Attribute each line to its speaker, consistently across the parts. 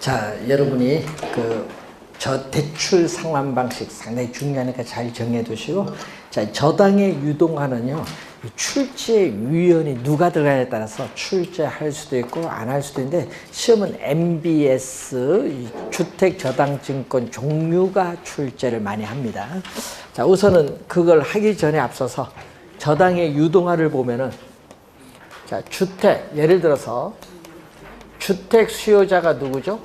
Speaker 1: 자, 여러분이 저 대출 상환 방식 상당히 중요하니까 잘 정해 두시고, 자, 저당의 유동화는요, 출제 위원이 누가 들어가냐에 따라서 출제할 수도 있고 안 할 수도 있는데, 시험은 MBS 주택저당증권 종류가 출제를 많이 합니다. 자, 우선은 그걸 하기 전에 앞서서 저당의 유동화를 보면은, 자, 예를 들어서 주택 수요자가 누구죠?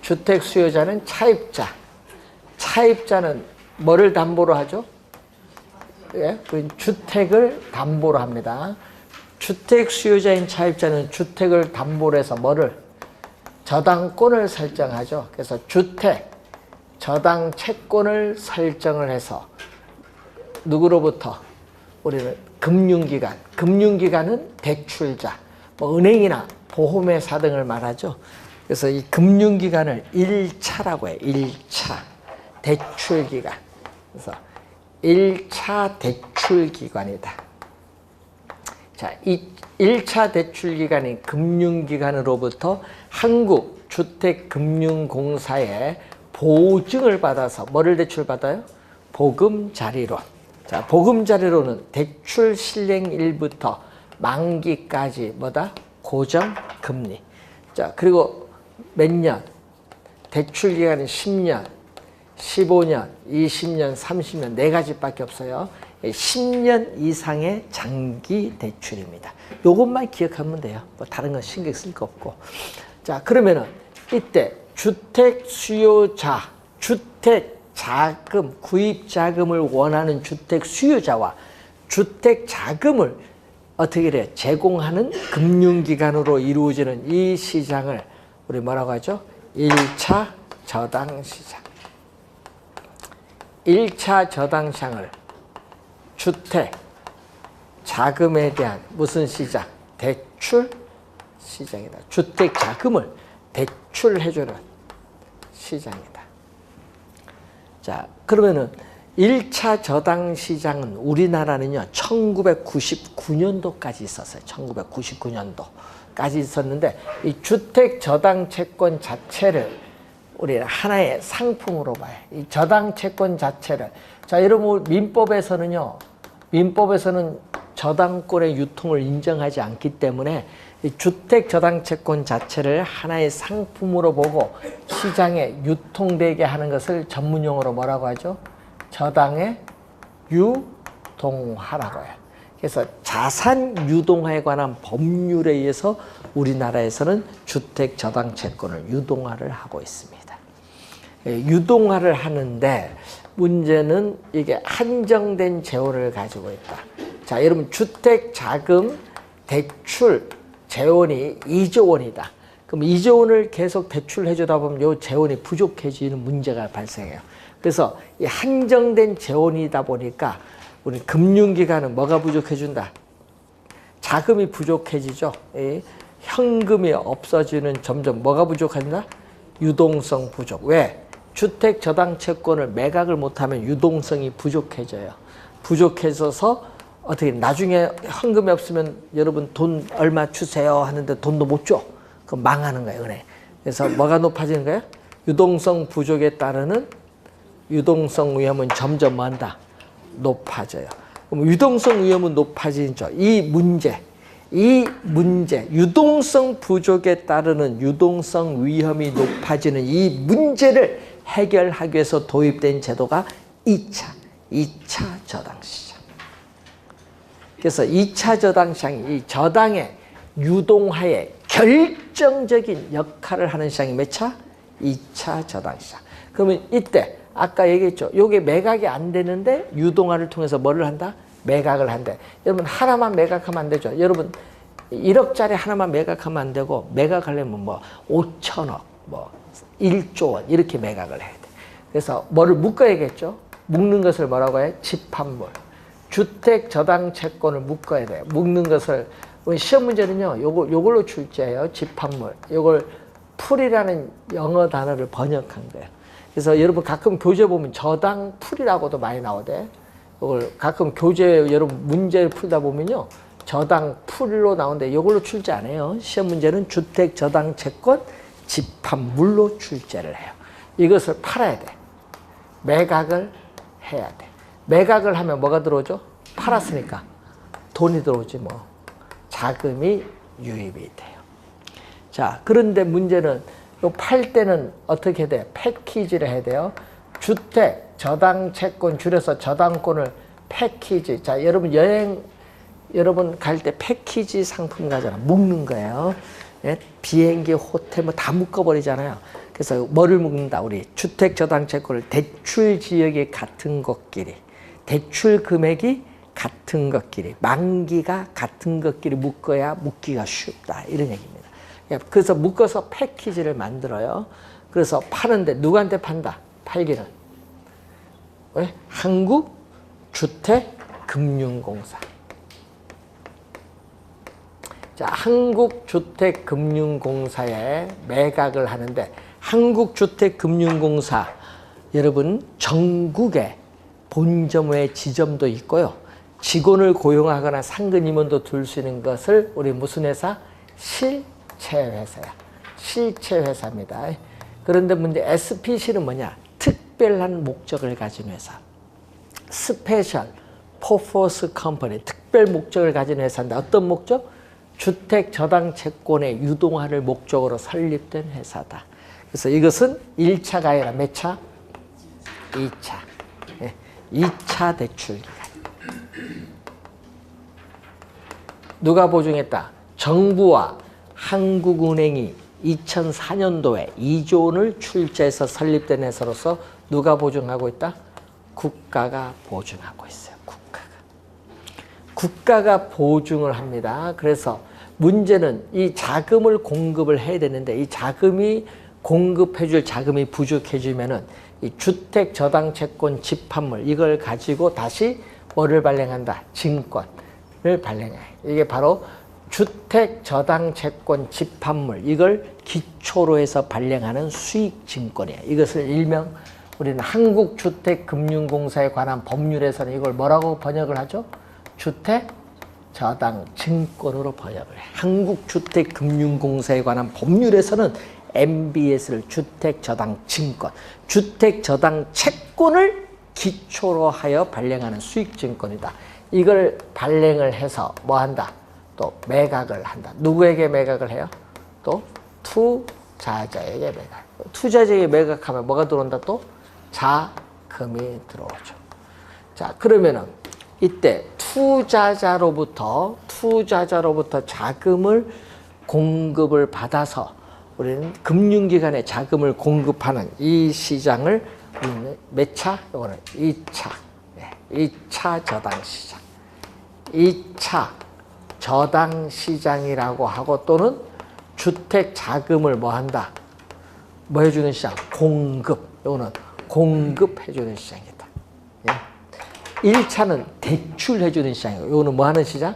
Speaker 1: 주택 수요자는 차입자. 차입자는 뭐를 담보로 하죠? 예? 그 주택을 담보로 합니다. 주택 수요자인 차입자는 주택을 담보로 해서 뭐를? 저당권을 설정하죠. 그래서 주택, 저당 채권을 설정을 해서 누구로부터? 우리는 금융기관은 대출자, 뭐 은행이나 보험회사 등을 말하죠. 그래서 이 금융기관을 1차라고 해요. 1차 대출기관. 그래서 1차 대출기관이다. 자, 이 1차 대출기관인 금융기관으로부터 한국주택금융공사에 보증을 받아서 뭐를 대출받아요? 보금자리론. 자, 보금자리론은 대출 실행일부터 만기까지 뭐다? 고정금리. 자, 그리고 몇 년? 대출 기간은 10년, 15년, 20년, 30년 네 가지밖에 없어요. 10년 이상의 장기 대출입니다. 요것만 기억하면 돼요. 뭐 다른 건 신경 쓸 거 없고. 자, 그러면은 이때 주택 수요자, 주택 자금, 구입 자금을 원하는 주택 수요자와 주택 자금을 어떻게 해요? 제공하는 금융기관으로 이루어지는 이 시장을 우리 뭐라고 하죠? 1차 저당시장. 1차 저당시장을 주택, 자금에 대한 무슨 시장? 대출 시장이다. 주택 자금을 대출해주는 시장이다. 자, 그러면은 1차 저당시장은 우리나라는요, 1999년도까지 있었어요. 1999년도까지 있었는데, 이 주택저당채권 자체를 우리는 하나의 상품으로 봐요. 이 저당채권 자체를. 자, 여러분, 민법에서는 저당권의 유통을 인정하지 않기 때문에 이 주택저당채권 자체를 하나의 상품으로 보고 시장에 유통되게 하는 것을 전문용어로 뭐라고 하죠? 저당의 유동화라고 해요. 그래서 자산 유동화에 관한 법률에 의해서 우리나라에서는 주택저당채권을 유동화를 하고 있습니다. 유동화를 하는데 문제는 이게 한정된 재원을 가지고 있다. 자, 여러분, 주택자금 대출 재원이 2조 원이다. 그럼 2조 원을 계속 대출해 주다 보면 이 재원이 부족해지는 문제가 발생해요. 그래서 이 한정된 재원이다 보니까 우리 금융기관은 뭐가 부족해진다? 자금이 부족해지죠. 현금이 없어지는 점점 뭐가 부족한다? 유동성 부족. 왜? 주택저당채권을 매각을 못하면 유동성이 부족해져요. 부족해져서 어떻게 나중에 현금이 없으면 여러분 돈 얼마 주세요 하는데 돈도 못 줘. 그럼 망하는 거예요, 은행. 그래서 뭐가 높아지는 거예요? 유동성 부족에 따르는 유동성 위험은 점점 뭐한다? 높아져요. 그럼 유동성 위험은 높아지죠. 이 문제, 유동성 부족에 따르는 유동성 위험이 높아지는 이 문제를 해결하기 위해서 도입된 제도가 2차 저당시장. 그래서 2차 저당시장이 이 저당의 유동화에 결정적인 역할을 하는 시장이 몇 차? 2차 저당시장. 그러면 이때 아까 얘기했죠. 요게 매각이 안 되는데 유동화를 통해서 뭐를 한다? 매각을 한대. 여러분, 하나만 매각하면 안 되죠. 여러분, 1억짜리 하나만 매각하면 안 되고, 매각하려면 뭐 5천억, 뭐 1조 원 이렇게 매각을 해야 돼. 그래서 뭐를 묶어야겠죠. 묶는 것을 뭐라고 해? 집합물. 주택저당채권을 묶어야 돼요. 묶는 것을 시험 문제는요, 요걸로 출제해요. 집합물. 요걸 풀이라는 영어 단어를 번역한 거예요. 그래서 여러분 가끔 교재 보면 저당풀이라고도 많이 나오대. 이걸 가끔 교재 여러분 문제를 풀다 보면요, 저당풀로 나오는데 이걸로 출제 안 해요. 시험 문제는 주택저당채권 집합물로 출제를 해요. 이것을 팔아야 돼. 매각을 해야 돼. 매각을 하면 뭐가 들어오죠? 팔았으니까 돈이 들어오지 뭐. 자금이 유입이 돼요. 자, 그런데 문제는 팔 때는 어떻게 돼? 패키지를 해야 돼요. 주택, 저당 채권 줄여서 저당권을 패키지. 자, 여러분 갈 때 패키지 상품 가잖아. 묶는 거예요. 예? 비행기, 호텔 뭐 다 묶어버리잖아요. 그래서 뭐를 묶는다? 우리 주택 저당 채권을 대출 지역이 같은 것끼리, 대출 금액이 같은 것끼리, 만기가 같은 것끼리 묶어야 묶기가 쉽다. 이런 얘기입니다. 그래서 묶어서 패키지를 만들어요. 그래서 파는데 누구한테 판다? 팔기는 왜? 한국주택금융공사. 자, 한국주택금융공사에 매각을 하는데, 한국주택금융공사 여러분 전국에 본점의 지점도 있고요. 직원을 고용하거나 상근 임원도 둘 수 있는 것을 우리 무슨 회사? 실체회사야. 실체회사입니다. 그런데 문제 SPC는 뭐냐? 특별한 목적을 가진 회사. 스페셜 퍼포스 컴퍼니, 특별 목적을 가진 회사인데 어떤 목적? 주택 저당 채권의 유동화를 목적으로 설립된 회사다. 그래서 이것은 1차가 아니라 몇 차? 2차. 2차 대출 기간. 누가 보증했다? 정부와 한국은행이 2004년도에 2조 원을 출자해서 설립된 회사로서 누가 보증하고 있다? 국가가 보증하고 있어요. 국가가 보증을 합니다. 그래서 문제는 이 자금을 공급을 해야 되는데, 이 자금이 공급해 줄 자금이 부족해지면은 이 주택 저당 채권 집합물 이걸 가지고 다시 뭐를 발행한다? 증권을 발행해. 이게 바로 주택 저당 채권 집합물, 이걸 기초로 해서 발행하는 수익 증권이에요. 이것을 일명 우리는 한국주택금융공사에 관한 법률에서는 이걸 뭐라고 번역을 하죠? 주택 저당 증권으로 번역을 해. 한국주택금융공사에 관한 법률에서는 MBS를 주택 저당 증권, 주택 저당 채권을 기초로 하여 발행하는 수익 증권이다. 이걸 발행을 해서 뭐 한다? 또 매각을 한다. 누구에게 매각을 해요? 또 투자자에게 매각. 투자자에게 매각하면 뭐가 들어온다? 또 자금이 들어오죠. 자, 그러면은 이때 투자자로부터 자금을 공급을 받아서 우리는 금융기관에 자금을 공급하는 이 시장을 우리는 몇 차? 이거는 2차. 2차 저당시장. 2차 저당시장이라고 하고, 또는 주택 자금을 뭐 한다? 뭐 해주는 시장? 공급. 이거는 공급해주는 시장이다. 1차는 대출해주는 시장이고, 이거는 뭐 하는 시장?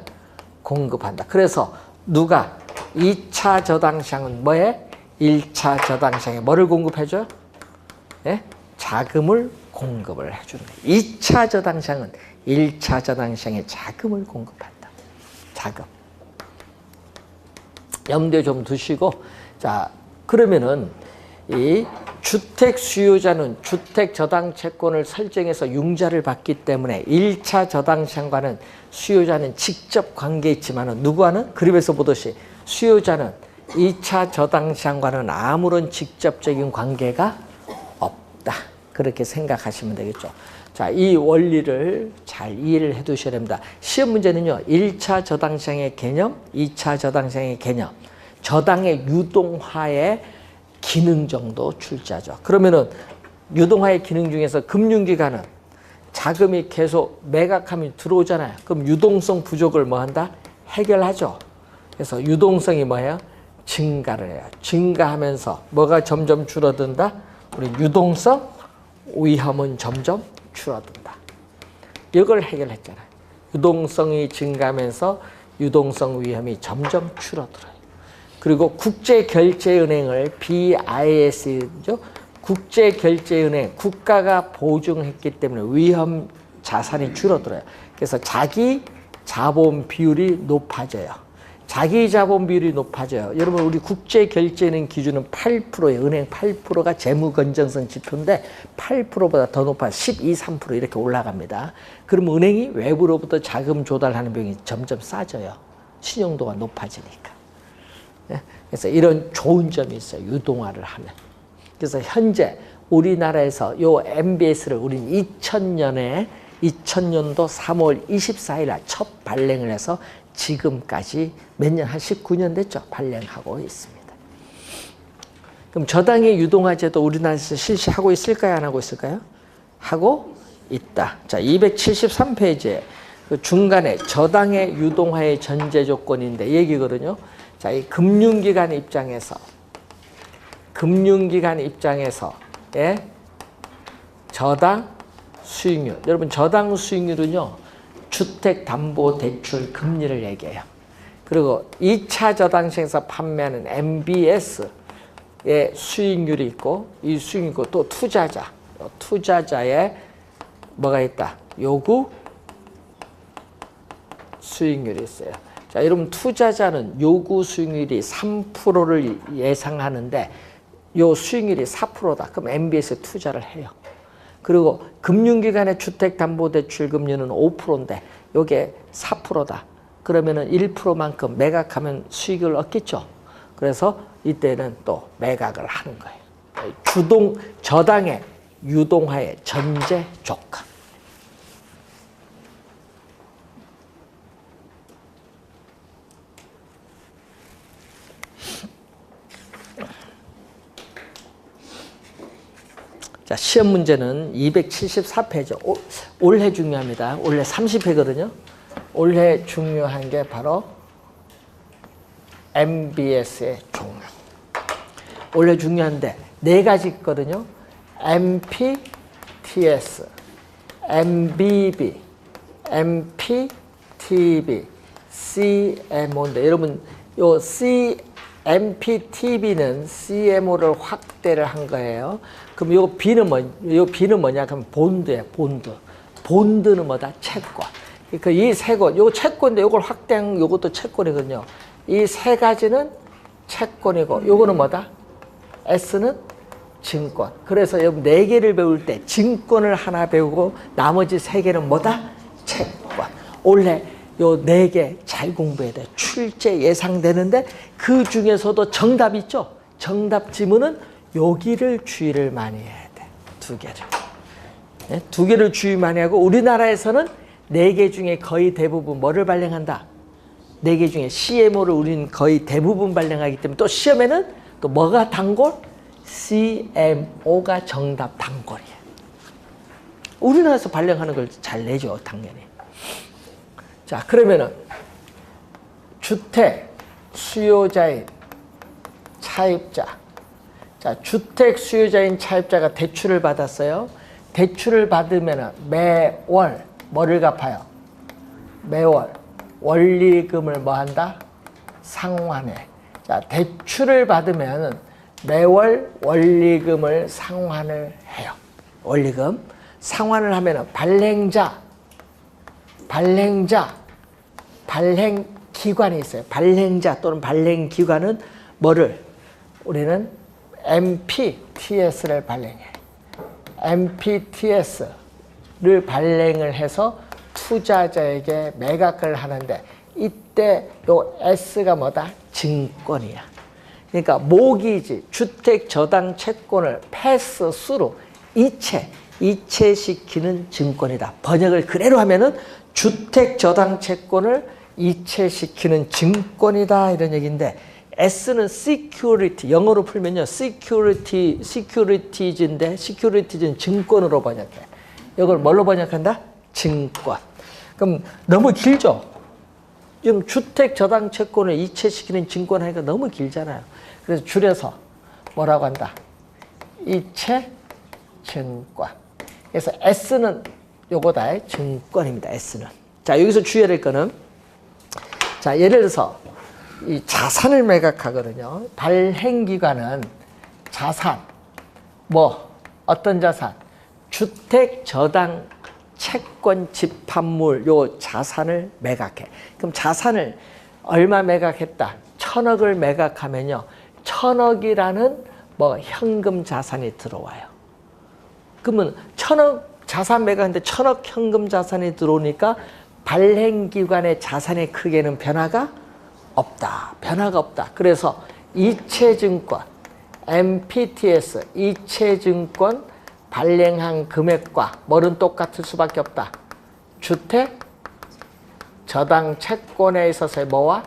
Speaker 1: 공급한다. 그래서 누가 2차 저당시장은 뭐해? 1차 저당시장에 뭐를 공급해줘요? 예? 자금을 공급을 해주는 거예요. 2차 저당시장은 1차 저당시장에 자금을 공급한다. 자금. 염두에 좀 두시고, 자, 그러면은 이 주택 수요자는 주택 저당 채권을 설정해서 융자를 받기 때문에 1차 저당시장과는 수요자는 직접 관계 있지만은 누구와는? 그림에서 보듯이 수요자는 2차 저당시장과는 아무런 직접적인 관계가 없다. 그렇게 생각하시면 되겠죠. 자, 이 원리를 잘 이해를 해 두셔야 됩니다. 시험 문제는요, 1차 저당시장의 개념, 2차 저당시장의 개념, 저당의 유동화의 기능 정도 출제하죠. 그러면은 유동화의 기능 중에서 금융기관은 자금이 계속 매각하면 들어오잖아요. 그럼 유동성 부족을 뭐 한다? 해결하죠. 그래서 유동성이 뭐예요? 증가를 해요. 증가하면서 뭐가 점점 줄어든다? 우리 유동성 위험은 점점 줄어든다. 이걸 해결했잖아요. 유동성이 증가하면서 유동성 위험이 점점 줄어들어요. 그리고 국제결제은행을 BIS죠. 국제결제은행, 국가가 보증했기 때문에 위험 자산이 줄어들어요. 그래서 자기 자본 비율이 높아져요. 자기 자본 비율이 높아져요. 여러분 우리 국제 결제은행 기준은 8%예요. 은행 8%가 재무 건전성 지표인데 8%보다 더 높아 12, 3% 이렇게 올라갑니다. 그러면 은행이 외부로부터 자금 조달하는 비용이 점점 싸져요. 신용도가 높아지니까. 그래서 이런 좋은 점이 있어요. 유동화를 하면. 그래서 현재 우리나라에서 요 MBS를 우린 2000년도 3월 24일 날 첫 발행을 해서 지금까지 몇 년, 한 19년 됐죠. 발행하고 있습니다. 그럼 저당의 유동화제도 우리나라에서 실시하고 있을까요? 안 하고 있을까요? 하고 있다. 자, 273페이지에 그 중간에 저당의 유동화의 전제 조건인데 얘기거든요. 자, 이 금융기관 입장에서 예, 저당 수익률. 여러분 저당 수익률은요. 주택담보대출 금리를 얘기해요. 그리고 2차 저당시에서 판매하는 MBS의 수익률이 있고 이 수익률이 있고 또 투자자의 뭐가 있다. 요구 수익률이 있어요. 자, 여러분 투자자는 요구 수익률이 3%를 예상하는데 요 수익률이 4%다. 그럼 MBS에 투자를 해요. 그리고 금융기관의 주택담보대출 금리는 5%인데 이게 4%다. 그러면은 1%만큼 매각하면 수익을 얻겠죠. 그래서 이때는 또 매각을 하는 거예요. 저당의 유동화의 전제 조건. 자, 시험 문제는 274페이지. 올해 중요합니다. 올해 30회거든요. 올해 중요한 게 바로 MBS의 종류. 올해 중요한데 네 가지 있거든요. MPTS, MBB, MPTB, CMO인데 여러분 요 MPTB는 CMO를 확대를 한 거예요. 그럼 요 B는 뭐냐? 그럼 본드예요, 본드. 본드는 뭐다? 채권. 그러니까 이 세 권, 요거 채권인데 요걸 확대한 요것도 채권이거든요. 이 세 가지는 채권이고 요거는 뭐다? S는 증권. 그래서 여러분 네 개를 배울 때 증권을 하나 배우고 나머지 세 개는 뭐다? 채권. 올해 요 네 개 잘 공부해야 돼. 출제 예상되는데 그 중에서도 정답 있죠? 정답 지문은 여기를 주의를 많이 해야 돼. 두 개를. 네? 두 개를 주의 많이 하고 우리나라에서는 네 개 중에 거의 대부분 뭐를 발행한다? 네 개 중에 CMO를 우리는 거의 대부분 발행하기 때문에 또 시험에는 또 뭐가 단골? CMO가 정답 단골이에요. 우리나라에서 발행하는 걸 잘 내죠, 당연히. 자, 그러면은 주택 수요자인 차입자. 자, 주택 수요자인 차입자가 대출을 받았어요. 대출을 받으면 매월 뭐를 갚아요? 매월 원리금을 뭐 한다? 상환해. 자, 대출을 받으면 매월 원리금을 상환을 해요. 원리금. 상환을 하면 발행자, 발행기관이 있어요. 발행자 또는 발행기관은 뭐를? 우리는 MPTS를 발행해. MPTS를 발행을 해서 투자자에게 매각을 하는데 이때 요 S가 뭐다? 증권이야. 그러니까 모기지, 주택 저당 채권을 패스스루 이체시키는 증권이다. 번역을 그대로 하면은 주택 저당 채권을 이체시키는 증권이다 이런 얘기인데 S는 security, 영어로 풀면요 securities인데 securities는 증권으로 번역해. 이걸 뭘로 번역한다? 증권. 그럼 너무 길죠? 지금 주택 저당 채권을 이체시키는 증권 하니까 너무 길잖아요. 그래서 줄여서 뭐라고 한다? 이체 증권. 그래서 S는 요거다. 증권입니다. S는. 자, 여기서 주의해야 될 거는 자, 예를 들어서 이 자산을 매각하거든요. 발행기관은 자산, 어떤 자산? 주택 저당 채권 집합물 요 자산을 매각해. 그럼 자산을 얼마 매각했다. 1000억을 매각하면요. 1000억이라는 뭐 현금 자산이 들어와요. 그러면 1000억 자산 매각했는데 1000억 현금 자산이 들어오니까 발행기관의 자산의 크기에는 변화가 없다. 변화가 없다. 그래서 이체증권, MPTS, 이체증권 발행한 금액과 뭐는 똑같을 수밖에 없다. 주택, 저당 채권에 있어서의 뭐와?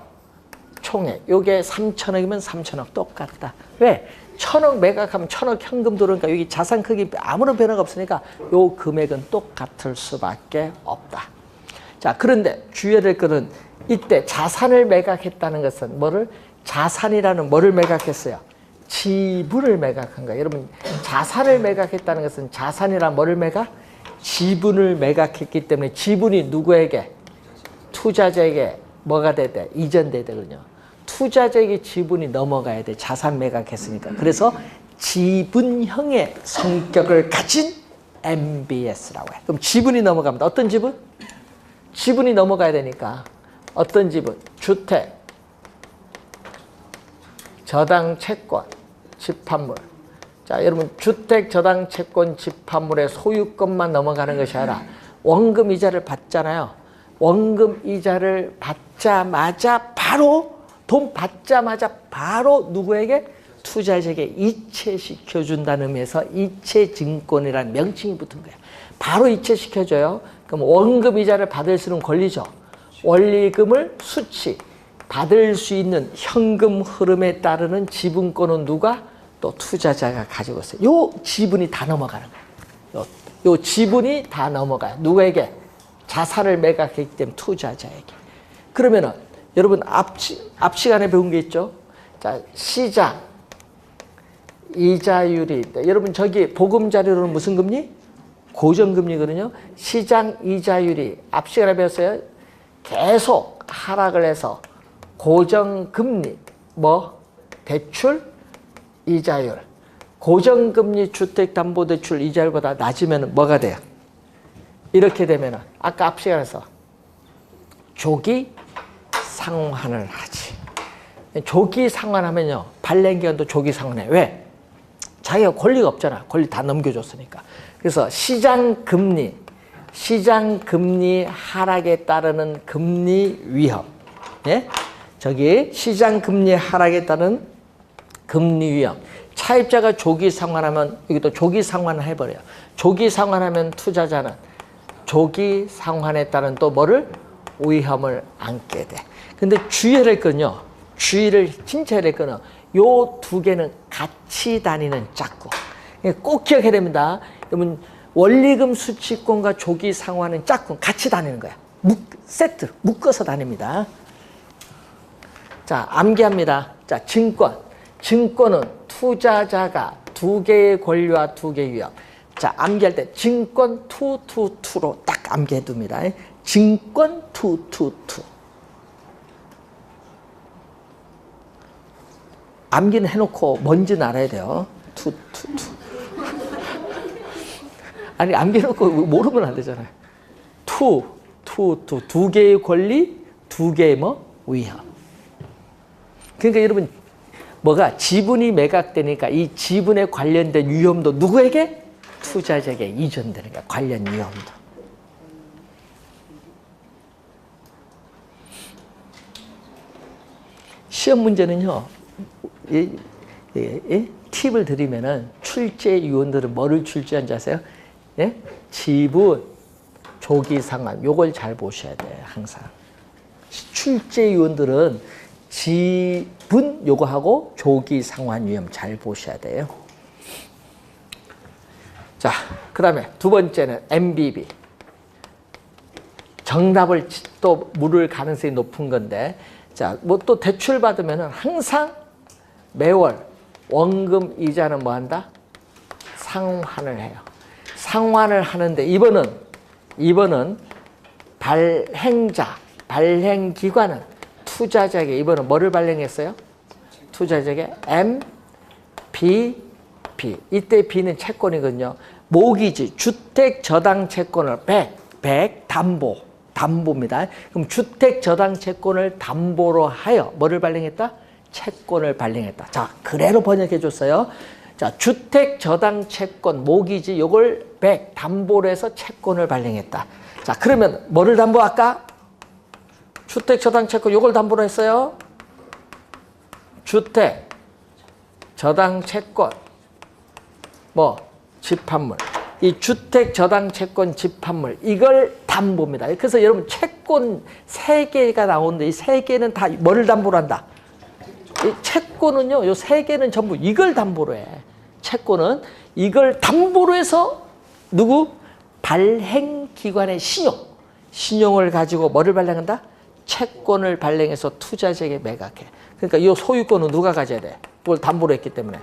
Speaker 1: 총액. 요게 3천억이면 3천억 똑같다. 왜? 1000억 매각하면 1000억 현금 들어오니까 여기 자산 크기 아무런 변화가 없으니까 요 금액은 똑같을 수밖에 없다. 자, 그런데 주의해야 될 것은 이때 자산을 매각했다는 것은 뭐를? 자산이라는 뭐를 매각했어요? 지분을 매각한 거예요. 여러분, 자산을 매각했다는 것은 자산이란 뭐를 매각? 지분을 매각했기 때문에 지분이 누구에게? 투자자에게 뭐가 돼야 돼? 이전돼야 되거든요. 투자자에게 지분이 넘어가야 돼. 자산 매각했으니까. 그래서 지분형의 성격을 가진 MBS라고 해요. 그럼 지분이 넘어갑니다. 어떤 지분? 지분이 넘어가야 되니까 어떤 지분? 주택, 저당 채권, 집합물. 자, 여러분 주택, 저당 채권, 집합물의 소유권만 넘어가는 것이 아니라 원금 이자를 받잖아요. 원금 이자를 받자마자 바로 돈 받자마자 바로 누구에게? 투자자에게 이체시켜준다는 의미에서 이체증권이라는 명칭이 붙은 거예요. 바로 이체시켜줘요. 그럼 원금 이자를 받을 수는 권리죠. 원리금을 수치 받을 수 있는 현금 흐름에 따르는 지분권은 누가? 또 투자자가 가지고 있어요. 요 지분이 다 넘어가는 거예요. 요 지분이 다 넘어가요. 누구에게? 자산을 매각했기 때문에 투자자에게. 그러면은 여러분 앞 시간에 배운 게 있죠. 자, 시장 이자율이 있다. 여러분 저기 보금자료로는 무슨 금리? 고정금리거든요. 시장 이자율이 앞 시간에 배웠어요. 계속 하락을 해서 고정금리 뭐 대출 이자율 고정금리 주택담보대출 이자율보다 낮으면 뭐가 돼요? 이렇게 되면 아까 앞 시간에서 조기 상환을 하지. 조기 상환하면요. 발행기관도 조기 상환해. 왜? 자기가 권리가 없잖아. 권리 다 넘겨줬으니까. 그래서 시장금리 하락에 따르는 금리 위험. 예? 저기 시장금리 하락에 따른 금리 위험. 차입자가 조기 상환하면 여기도 조기 상환을 해버려요. 조기 상환하면 투자자는 조기 상환에 따른 또 뭐를? 위험을 안게 돼. 근데 주의해야 될 건요. 주의를 진짜 해야 될 거는 요 두 개는 같이 다니는 짝꿍. 꼭 기억해야 됩니다. 여러분 원리금 수취권과 조기 상환은 짝꿍 같이 다니는 거야. 세트 묶어서 다닙니다. 자, 암기합니다. 자, 증권은 투자자가 두 개의 권리와 두 개의 위험. 자, 암기할 때 증권 222로 딱 암기해 둡니다. 증권 222. 암기는 해놓고 뭔지는 알아야 돼요. 222. 아니, 암기해놓고 모르면 안 되잖아요. 두 개의 권리, 두 개의 뭐? 위험. 그러니까 여러분, 뭐가 지분이 매각되니까 이 지분에 관련된 위험도 누구에게? 투자자에게 이전되는 거야. 관련 위험도. 시험 문제는요. 팁을 드리면은 출제 위원들은 뭐를 출제한지 아세요? 예? 지분, 조기 상환 요걸 잘 보셔야 돼요. 항상. 출제 위원들은 지분 요거 하고 조기 상환 위험 잘 보셔야 돼요. 자, 그 다음에 두 번째는 MBB. 정답을 또 물을 가능성이 높은 건데, 자, 뭐 또 대출 받으면은 항상 매월 원금 이자는 뭐 한다? 상환을 해요. 상환을 하는데 이번은 발행기관은 투자자에게 이번은 뭐를 발행했어요? 투자자에게 MPP. 이때 B는 채권이거든요. 모기지, 주택 저당 채권을 100 담보. 담보입니다. 그럼 주택저당채권을 담보로 하여 뭐를 발행했다? 채권을 발행했다. 자, 그대로 번역해 줬어요. 자, 주택저당채권 모기지 요걸 100 담보로 해서 채권을 발행했다. 자, 그러면 뭐를 담보할까? 주택저당채권 요걸 담보로 했어요. 주택저당채권 뭐 집합물, 이 주택저당채권 집합물 이걸 담보입니다. 그래서 여러분 채권 3개가 나오는데 이 3개는 다 뭐를 담보로 한다? 이 채권은요, 요 3개는 전부 이걸 담보로 해. 채권은 이걸 담보로 해서 누구? 발행기관의 신용을 가지고 뭐를 발행한다? 채권을 발행해서 투자자에게 매각해. 그러니까 이 소유권은 누가 가져야 돼? 그걸 담보로 했기 때문에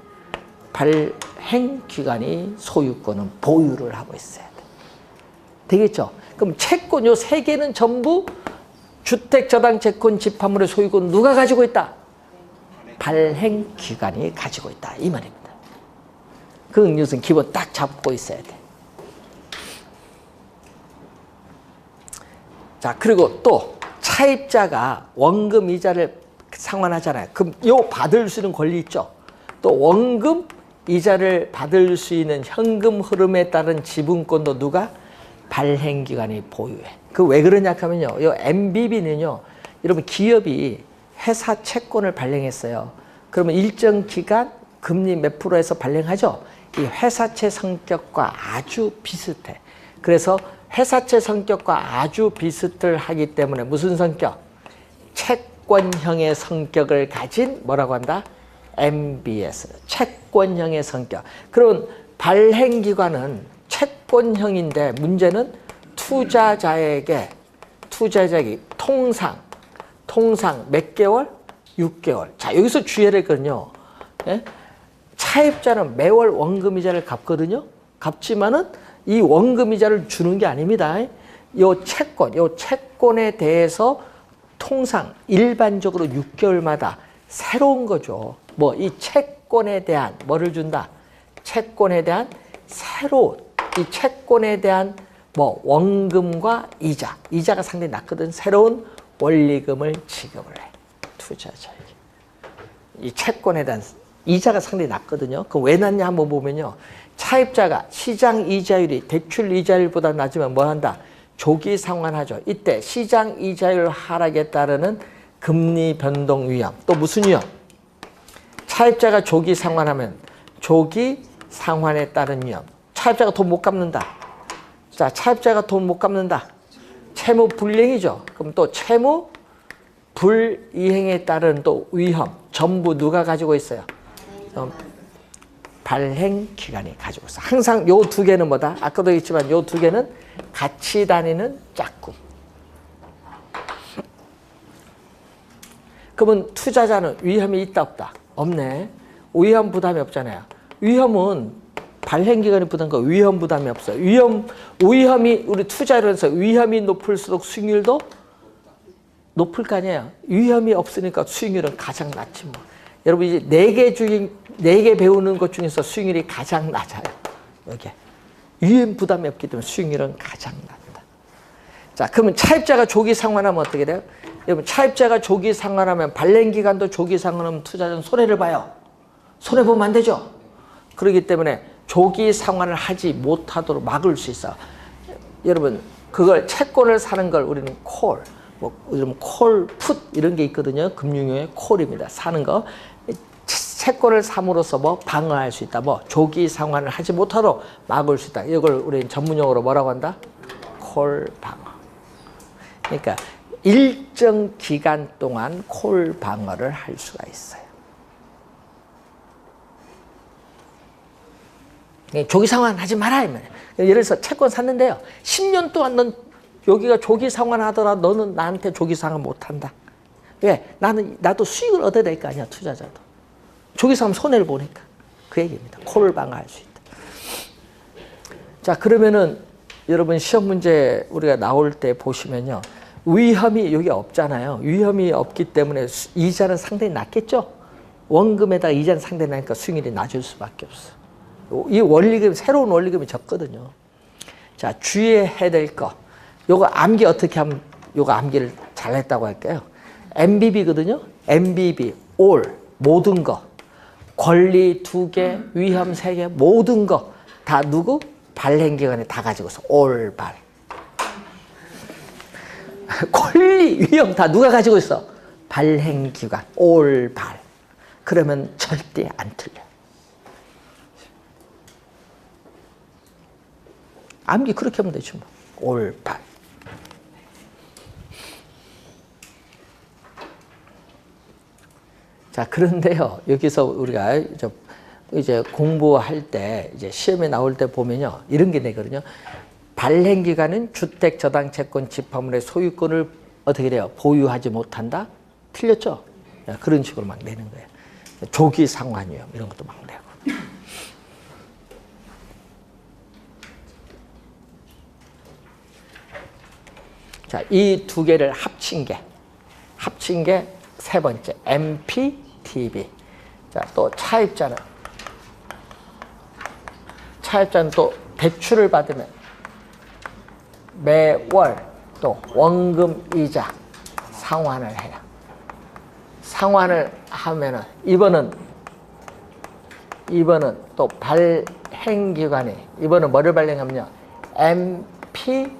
Speaker 1: 발행기관이 소유권은 보유를 하고 있어야 돼. 되겠죠? 그럼 채권 요 3개는 전부 주택저당채권 집합물의 소유권 누가 가지고 있다? 발행기관이 가지고 있다. 이 말입니다. 그 응용성 기본 딱 잡고 있어야 돼. 자, 그리고 또 차입자가 원금 이자를 상환하잖아요. 그럼 요 받을 수 있는 권리 있죠. 또 원금 이자를 받을 수 있는 현금 흐름에 따른 지분권도 누가? 발행기관이 보유해. 그 왜 그러냐 하면요. 요 MBB는요. 여러분 기업이 회사 채권을 발행했어요. 그러면 일정 기간 금리 몇 프로에서 발행하죠. 이 회사채 성격과 아주 비슷해. 그래서 회사채 성격과 아주 비슷을 하기 때문에 무슨 성격? 채권형의 성격을 가진 뭐라고 한다? MBS. 채권형의 성격. 그런 발행기관은 채권형인데 문제는 투자자에게 통상 몇 개월? 6개월. 자, 여기서 주의를 했거든요. 예? 차입자는 매월 원금이자를 갚거든요. 갚지만은 이 원금이자를 주는 게 아닙니다. 요 채권에 대해서 통상 일반적으로 6개월마다 새로운 거죠. 뭐 이 채권에 대한 뭐를 준다? 채권에 대한 이 채권에 대한 뭐 원금과 이자가 상당히 낮거든. 새로운 원리금을 지급을 해. 투자자에게. 이 채권에 대한 이자가 상당히 낮거든요. 그 왜 낮냐 한번 보면요. 차입자가 시장 이자율이 대출 이자율보다 낮으면 뭐 한다? 조기 상환하죠. 이때 시장 이자율 하락에 따르는 금리 변동 위험. 또 무슨 위험? 차입자가 조기 상환하면 조기 상환에 따른 위험. 차입자가 돈 못 갚는다. 자, 차입자가 돈 못 갚는다. 채무 불이행이죠. 그럼 또 채무 불이행에 따른 또 위험. 전부 누가 가지고 있어요? 발행기관이 가지고 있어. 항상 요 2개는 뭐다? 아까도 했지만 요 2개는 같이 다니는 짝꿍. 그러면 투자자는 위험이 있다 없다? 없네. 위험 부담이 없잖아요. 위험은 발행기관이 부담과 위험 부담이 없어요. 위험이 우리 투자로서 위험이 높을수록 수익률도 높을 거 아니에요. 위험이 없으니까 수익률은 가장 낮지 뭐. 여러분 이제 4개 배우는 것 중에서 수익률이 가장 낮아요. 여기 위험 부담이 없기 때문에 수익률은 가장 낮다. 자, 그러면 차입자가 조기 상환하면 어떻게 돼요? 여러분 차입자가 조기 상환하면 발행기관도 조기 상환하면 투자자는 손해를 봐요. 손해 보면 안 되죠. 그렇기 때문에 조기 상환을 하지 못하도록 막을 수 있어. 여러분 그걸 채권을 사는 걸 우리는 콜, 뭐 요즘 콜, 풋 이런 게 있거든요. 금융용의 콜입니다. 사는 거. 채권을 삼으로써 뭐 방어할 수 있다. 뭐 조기 상환을 하지 못하도록 막을 수 있다. 이걸 우리는 전문용어로 뭐라고 한다? 콜 방어. 그러니까 일정 기간 동안 콜 방어를 할 수가 있어요. 조기 상환하지 마라. 예를 들어서 채권 샀는데요. 10년 동안 넌 여기가 조기 상환하더라. 너는 나한테 조기 상환 못한다. 왜? 나도 수익을 얻어야 될 거 아니야. 투자자도. 조기 상환 손해를 보니까. 그 얘기입니다. 콜을 방어할 수 있다. 자, 그러면은 여러분 시험 문제 우리가 나올 때 보시면요. 위험이 여기 없잖아요. 위험이 없기 때문에 이자는 상당히 낮겠죠. 원금에다가 이자는 상당히 낮으니까 수익률이 낮을 수밖에 없어. 이 원리금, 새로운 원리금이 적거든요. 자, 주의해야 될 거. 요거 암기 어떻게 하면 요거 암기를 잘했다고 할까요? MBB거든요. MBB, all, 모든 거. 권리 2개, 위험 3개, 모든 거. 다 누구? 발행기관에 다 가지고 있어. all 발. 권리, 위험 다 누가 가지고 있어? 발행기관, all 발. 그러면 절대 안 틀려. 암기 그렇게 하면 되지 뭐. all 발. 자, 그런데요, 여기서 우리가 이제 공부할 때, 이제 시험에 나올 때 보면요, 이런 게 되거든요. 발행기관은 주택저당채권 집화물의 소유권을 어떻게 돼요? 보유하지 못한다? 틀렸죠? 그런 식으로 막 내는 거예요. 조기상환위험, 이런 것도 막 내고. 자, 이 두 개를 합친 게 세 번째, MPTB. 자, 또 차입자는 또 대출을 받으면 매월 또 원금 이자 상환을 해요. 상환을 하면은 이번은 또 발행기관이 이번은 뭐를 발행하면요, MPTB.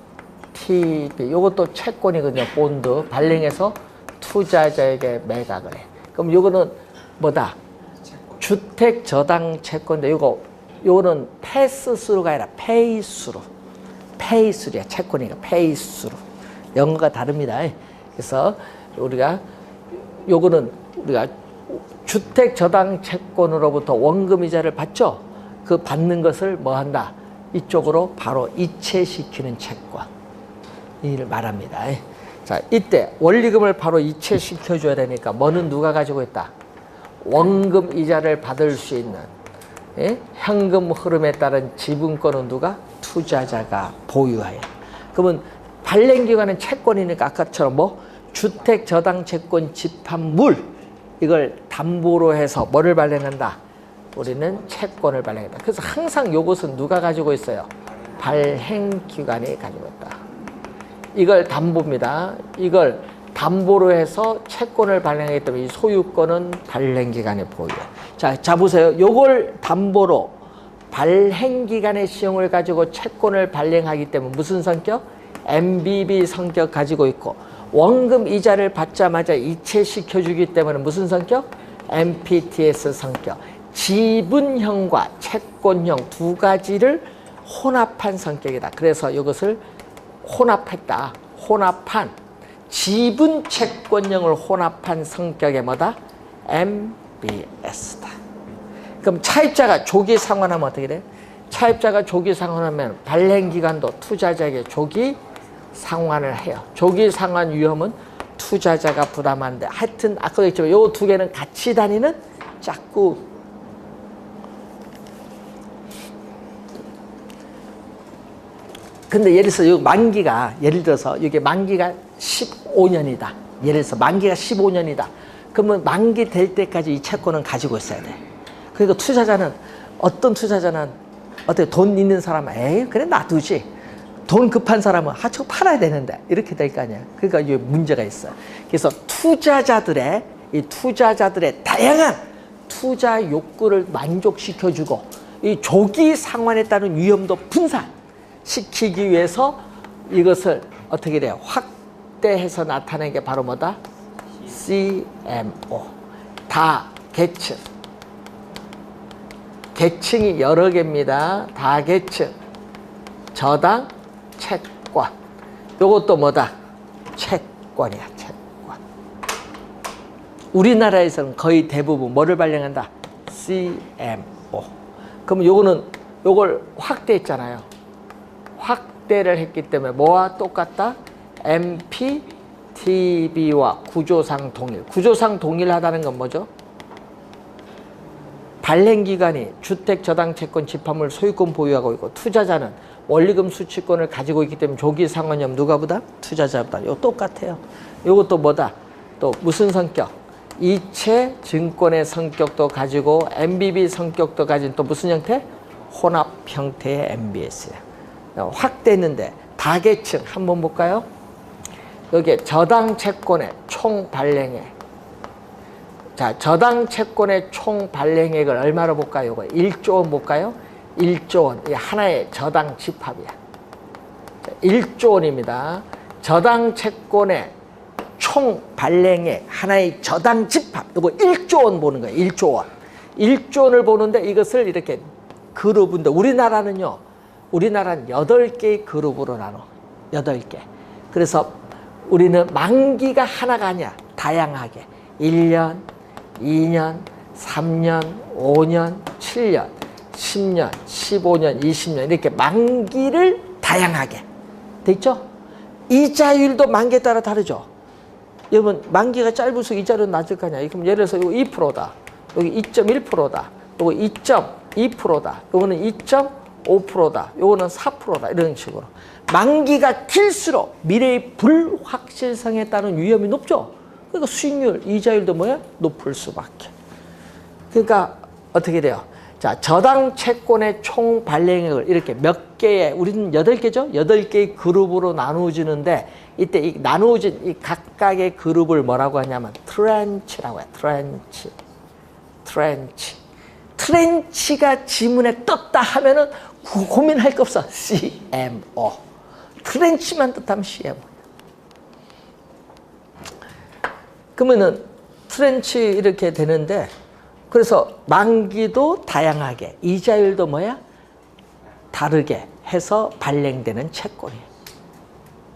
Speaker 1: 요것도 채권이거든요. 본드 발행해서 투자자에게 매각을 해. 그럼 요거는 뭐다? 주택저당 채권인데 요거는 패스스루가 아니라 페이스루. 페이스루야. 채권이니까 페이스루. 영어가 다릅니다. 그래서 요거는 우리가 주택저당 채권으로부터 원금이자를 받죠. 그 받는 것을 뭐 한다? 이쪽으로 바로 이체시키는 채권. 이를 말합니다. 자, 이때 원리금을 바로 이체시켜줘야 되니까 뭐는 누가 가지고 있다? 원금 이자를 받을 수 있는 현금 흐름에 따른 지분권은 누가? 투자자가 보유하여. 그러면 발행기관은 채권이니까 아까처럼 뭐 주택저당채권 집합물 이걸 담보로 해서 뭐를 발행한다? 우리는 채권을 발행한다. 그래서 항상 요것은 누가 가지고 있어요? 발행기관이 가지고 있다. 이걸 담보입니다. 이걸 담보로 해서 채권을 발행하기 때문에 이 소유권은 발행기관의 보유예요. 자 보세요. 요걸 담보로 발행기관의 시용을 가지고 채권을 발행하기 때문에 무슨 성격? MBB 성격 가지고 있고, 원금 이자를 받자마자 이체시켜주기 때문에 무슨 성격? MPTS 성격. 지분형과 채권형 두 가지를 혼합한 성격이다. 그래서 이것을 혼합했다. 혼합한 지분 채권형을 혼합한 성격의 뭐다? MBS다. 그럼 차입자가 조기 상환하면 어떻게 돼? 차입자가 조기 상환하면 발행기관도 투자자에게 조기 상환을 해요. 조기 상환 위험은 투자자가 부담하는데, 하여튼 아까도 했지만 이 두 개는 같이 다니는 자꾸 근데 예를 들어서 요 만기가 예를 들어서 이게 만기가 15년이다. 예를 들어서 만기가 15년이다. 그러면 만기 될 때까지 이 채권은 가지고 있어야 돼. 그러니까 투자자는 어때 돈 있는 사람은 에이 그래 놔두지. 돈 급한 사람은 저거 팔아야 되는데 이렇게 될 거 아니야. 그러니까 이게 문제가 있어. 그래서 투자자들의 다양한 투자 욕구를 만족시켜주고 이 조기 상환에 따른 위험도 분산시키기 위해서 이것을 어떻게 돼요? 확대해서 나타내는 게 바로 뭐다? CMO. 계층이 여러 개입니다. 다계층. 저당, 채권. 요것도 뭐다? 채권이야, 채권. 우리나라에서는 거의 대부분 뭐를 발행한다? CMO. 그럼 요걸 확대했잖아요. 확대를 했기 때문에 뭐와 똑같다? MPTB와 구조상 동일. 구조상 동일하다는 건 뭐죠? 발행기관이 주택저당채권 집합물 소유권 보유하고 있고, 투자자는 원리금 수취권을 가지고 있기 때문에 조기 상환위험 누가 보다? 투자자보다. 이거 똑같아요. 이것도 뭐다? 또 무슨 성격? 이체 증권의 성격도 가지고 MBB 성격도 가진 또 무슨 형태? 혼합 형태의 MBS야. 확대했는데 다계층 한번 볼까요? 여기에 저당 채권의 총 발행액. 자, 저당 채권의 총 발행액을 얼마로 볼까요? 이거 1조 원 볼까요? 1조 원. 이 하나의 저당 집합이야. 1조 원입니다. 저당 채권의 총 발행액 하나의 저당 집합. 이거 1조 원 보는 거예요. 1조 원. 1조 원을 보는데 이것을 이렇게 그룹인데 우리나라는 8개의 그룹으로 나눠. 8개. 그래서 우리는 만기가 하나가 아니야. 다양하게. 1년, 2년, 3년, 5년, 7년, 10년, 15년, 20년 이렇게 만기를 다양하게. 됐죠? 이자율도 만기에 따라 다르죠? 여러분 만기가 짧을수록 이자율은 낮을 거 아니야. 그럼 예를 들어서 이거 2%다. 여기 2.1%다. 이거 2.2%다. 이거는 2.5%다. 이거는 4%다. 이런 식으로. 만기가 길수록 미래의 불확실성에 따른 위험이 높죠. 그러니까 수익률, 이자율도 뭐야? 높을 수밖에. 그러니까 어떻게 돼요? 자, 저당 채권의 총 발행액을 이렇게 몇 개의, 우리는 8개죠? 8개의 그룹으로 나누어지는데 이때 이 나누어진 이 각각의 그룹을 뭐라고 하냐면 트렌치라고 해요. 트렌치가 지문에 떴다 하면은 고민할 거 없어. CMO. 트렌치만 뜻하면 CMO. 그러면은 트렌치 이렇게 되는데 그래서 만기도 다양하게 이자율도 뭐야? 다르게 해서 발행되는 채권이에요.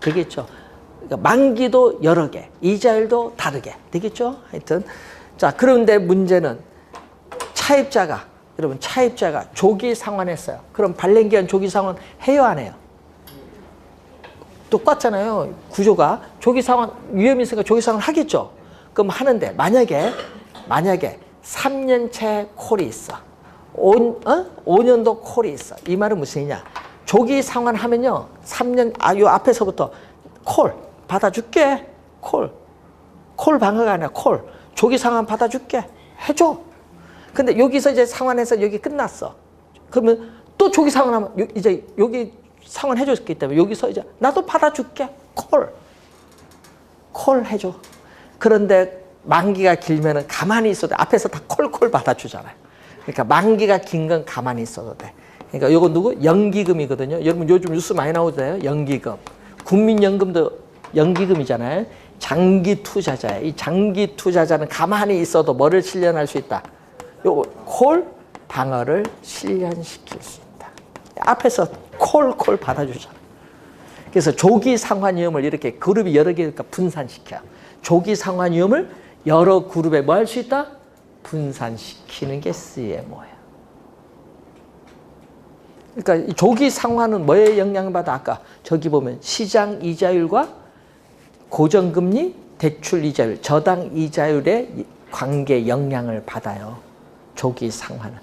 Speaker 1: 되겠죠? 그러니까 만기도 여러 개, 이자율도 다르게 되겠죠? 하여튼 자 그런데 문제는 여러분 차입자가 조기 상환했어요. 그럼 발행기한 조기 상환 해요 안 해요? 똑같잖아요. 구조가 조기 상환 위험이 있으니까 조기 상환 하겠죠. 그럼 하는데 만약에 3년째 콜이 있어. 5년도 콜이 있어. 이 말은 무슨 얘기냐? 조기 상환하면요. 3년 요 앞에서부터 콜 받아줄게. 콜 방어가 아니라 콜. 조기 상환 받아줄게. 해줘. 근데 여기서 이제 상환해서 여기 끝났어. 그러면 또 조기 상환하면 이제 여기 상환해줬기 때문에 여기서 이제 나도 받아줄게. 콜 해줘. 그런데 만기가 길면은 가만히 있어도 앞에서 다 콜 받아주잖아요. 그러니까 만기가 긴 건 가만히 있어도 돼. 그러니까 이거 누구? 연기금이거든요. 여러분 요즘 뉴스 많이 나오잖아요. 연기금. 국민연금도 연기금이잖아요. 장기 투자자예요. 이 장기 투자자는 가만히 있어도 뭐를 실현할 수 있다? 요거 콜 방어를 실현시킬 수 있다. 앞에서 콜 받아주잖아요. 그래서 조기 상환 위험을 이렇게 그룹이 여러 개니까 분산시켜요. 조기 상환 위험을 여러 그룹에 뭐 할 수 있다? 분산시키는 게 CMO예요. 그러니까 이 조기 상환은 뭐에 영향받아? 아까 저기 보면 시장 이자율과 고정금리, 대출 이자율, 저당 이자율의 관계 영향을 받아요. 조기 상환은.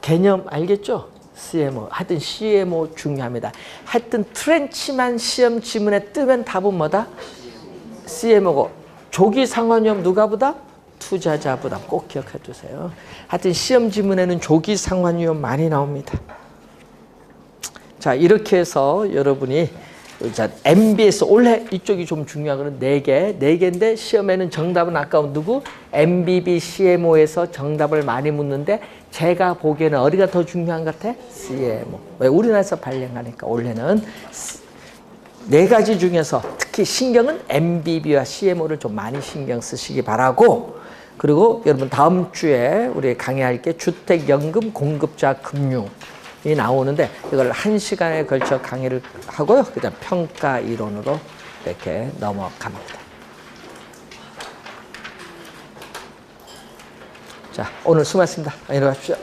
Speaker 1: 개념 알겠죠? CMO. 하여튼 CMO 중요합니다. 하여튼 트렌치만 시험 지문에 뜨면 답은 뭐다? CMO고 조기 상환 위험 누가 보다? 투자자 부담. 꼭 기억해 두세요. 하여튼 시험 지문에는 조기 상환 위험 많이 나옵니다. 자 이렇게 해서 여러분이 자, MBS 올해 이쪽이 좀 중요하거든. 4개인데 시험에는 정답은 아까 누구? MBB CMO에서 정답을 많이 묻는데 제가 보기에는 어디가 더 중요한 것 같아? CMO. 왜? 우리나라에서 발행하니까 올해는 4가지 중에서 특히 신경은 MBB와 CMO를 좀 많이 신경 쓰시기 바라고 그리고 여러분 다음 주에 우리 강의할 게 주택연금 공급자 금융 이 나오는데 이걸 1시간에 걸쳐 강의를 하고요. 그다음 평가 이론으로 이렇게 넘어갑니다. 자, 오늘 수고하셨습니다. 안녕히 가십시오.